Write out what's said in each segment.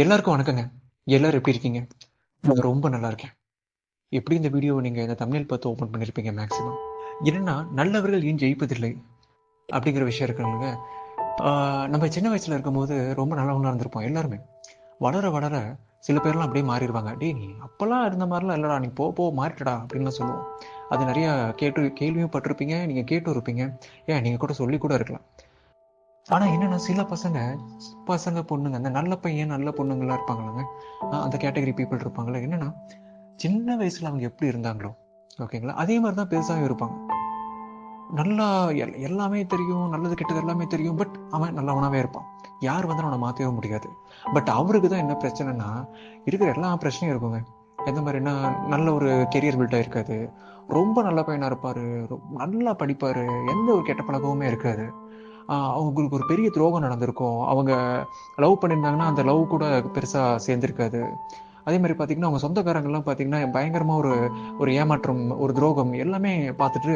எல்லாருக்கும் வணக்கங்க. எல்லாரும் எப்படி இருக்கீங்க? நான் ரொம்ப நல்லா இருக்கேன். எப்படி இந்த வீடியோவை நீங்க இந்த தம்ப்நெயில் பார்த்து ஓப்பன் பண்ணியிருப்பீங்க மேக்ஸிமம். என்னன்னா, நல்லவர்கள் ஏன் ஜெயிப்பதில்லை அப்படிங்கிற விஷயம் இருக்குங்க. நம்ம சின்ன வயசுல இருக்கும்போது ரொம்ப நல்லவங்களா இருந்திருப்போம் எல்லாருமே. வளர வளர சில பேர்லாம் அப்படியே மாறிடுவாங்க. டேய் நீ அப்பலாம் இருந்த மாதிரிலாம் இல்லடா, நீ போ போ மாறிட்டடா அப்படின்லாம் சொல்லுவோம். அது நிறைய கேள்வியும் பட்டிருப்பீங்க, நீங்க கேட்டும் இருப்பீங்க. ஏன் நீங்க கூட சொல்லி கூட இருக்கலாம். ஆனா என்னன்னா சில பசங்க பசங்க பொண்ணுங்க அந்த நல்ல பையன் நல்ல பொண்ணுங்களாம் இருப்பாங்களாங்க. அந்த கேட்டகரி பீப்புள் இருப்பாங்களே, என்னன்னா சின்ன வயசுல அவங்க எப்படி இருந்தாங்களோ ஓகேங்களா, அதே மாதிரி தான் பெருசாகவும் இருப்பாங்க. நல்லா எல்லாமே தெரியும், நல்லது கெட்டது எல்லாமே தெரியும், பட் அவன் நல்லவனாவே இருப்பான். யார் வந்து அவனை மாற்றவே முடியாது. பட் அவருக்கு தான் என்ன பிரச்சனைனா, இருக்கிற எல்லா பிரச்சனையும் இருக்குங்க. எந்த மாதிரினா, நல்ல ஒரு கெரியர் பில்டாக இருக்காது, ரொம்ப நல்ல பையனாக இருப்பார், நல்லா படிப்பார், எந்த ஒரு கெட்ட பழக்கமுமே இருக்காது. அவங்களுக்கு ஒரு பெரிய துரோகம் நடந்திருக்கும். அவங்க லவ் பண்ணியிருந்தாங்கன்னா அந்த லவ் கூட பெருசாக சேர்ந்துருக்காது. அதே மாதிரி பார்த்தீங்கன்னா அவங்க சொந்தக்காரங்கள்லாம் பார்த்தீங்கன்னா பயங்கரமா ஒரு ஒரு ஏமாற்றம், ஒரு துரோகம் எல்லாமே பார்த்துட்டு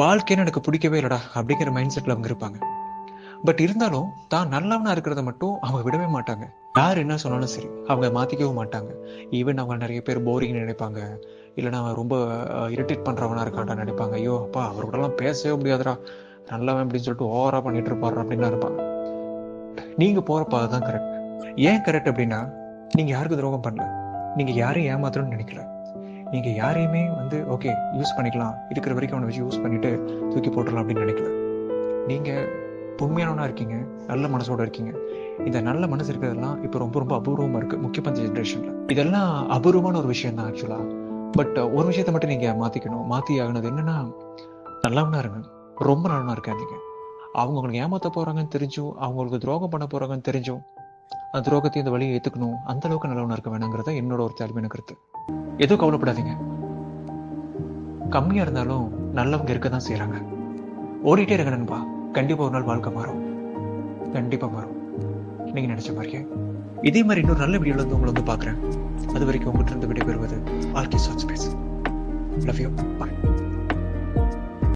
வாழ்க்கைன்னு எனக்கு பிடிக்கவே இல்லடா அப்படிங்கிற மைண்ட் செட்டில் அவங்க இருப்பாங்க. பட் இருந்தாலும் தான் நல்லவனா இருக்கிறத மட்டும் அவங்க விடவே மாட்டாங்க. யார் என்ன சொன்னாலும் சரி அவங்க மாத்திக்கவும் மாட்டாங்க. ஈவன் அவங்க நிறைய பேர் போரிங் நினைப்பாங்க, இல்லைன்னா ரொம்ப இரிட்டேட் பண்றவனா இருக்காண்டா நினைப்பாங்க. ஐயோ அப்பா அவரோடலாம் பேசவே முடியாதுடா, நல்லவன் அப்படின்னு சொல்லிட்டு ஓவரா பண்ணிட்டு இருப்பாரு அப்படின்னு இருப்பாங்க. நீங்க போற பாதை தான் கரெக்ட். ஏன் கரெக்ட் அப்படின்னா, நீங்க யாருக்கு துரோகம் பண்ணல, நீங்க யாரையும் ஏமாத்தணும்னு நினைக்கல, நீங்க யாரையுமே வந்து ஓகே யூஸ் பண்ணிக்கலாம், இருக்கிற வரைக்கும் அவனை வச்சு யூஸ் பண்ணிட்டு தூக்கி போட்டுடலாம் அப்படின்னு நினைக்கல. நீங்க உண்மையானவனா இருக்கீங்க, நல்ல மனசோட இருக்கீங்க. இந்த நல்ல மனசு இருக்கிறதெல்லாம் இப்போ ரொம்ப ரொம்ப அபூர்வமா இருக்கு, முக்கியமா இந்த ஜென்ரேஷன்ல. இதெல்லாம் அபூர்வமான ஒரு விஷயம் தான் ஆக்சுவலா. பட் ஒரு விஷயத்த மட்டும் நீங்க மாத்திக்கணும், மாத்தி ஆகுனது என்னன்னா, நல்லவனா இருங்க, ரொம்ப நல்லவனா இருக்காதீங்க. அவங்க உங்களுக்கு ஏமாத்த போறாங்கன்னு தெரிஞ்சும், அவங்களுக்கு துரோகம் பண்ண போறாங்கன்னு தெரிஞ்சும் அந்த துரோகத்தையும் இந்த வழியை ஏத்துக்கணும், அந்த அளவுக்கு நல்லவனா இருக்க வேணாங்கிறத என்னோட ஒரு தாழ்மையான கருத்து. எதுவும் கவலைப்படாதீங்க, கம்மியா இருந்தாலும் நல்லவங்க இருக்கதான் செய்யறாங்க. ஓடிட்டே இருங்க நண்பா, கண்டிப்பா ஒரு நாள் வாழ்க்கை மாறும், கண்டிப்பா மாறும், நீங்க நினைச்ச மாதிரியே. இதே மாதிரி இன்னொரு நல்ல வீடியோல இருந்து உங்களை வந்து பாக்குறேன். அது வரைக்கும் உங்ககிட்ட இருந்து விடைபெறுவது RK chat space. Love you, bye.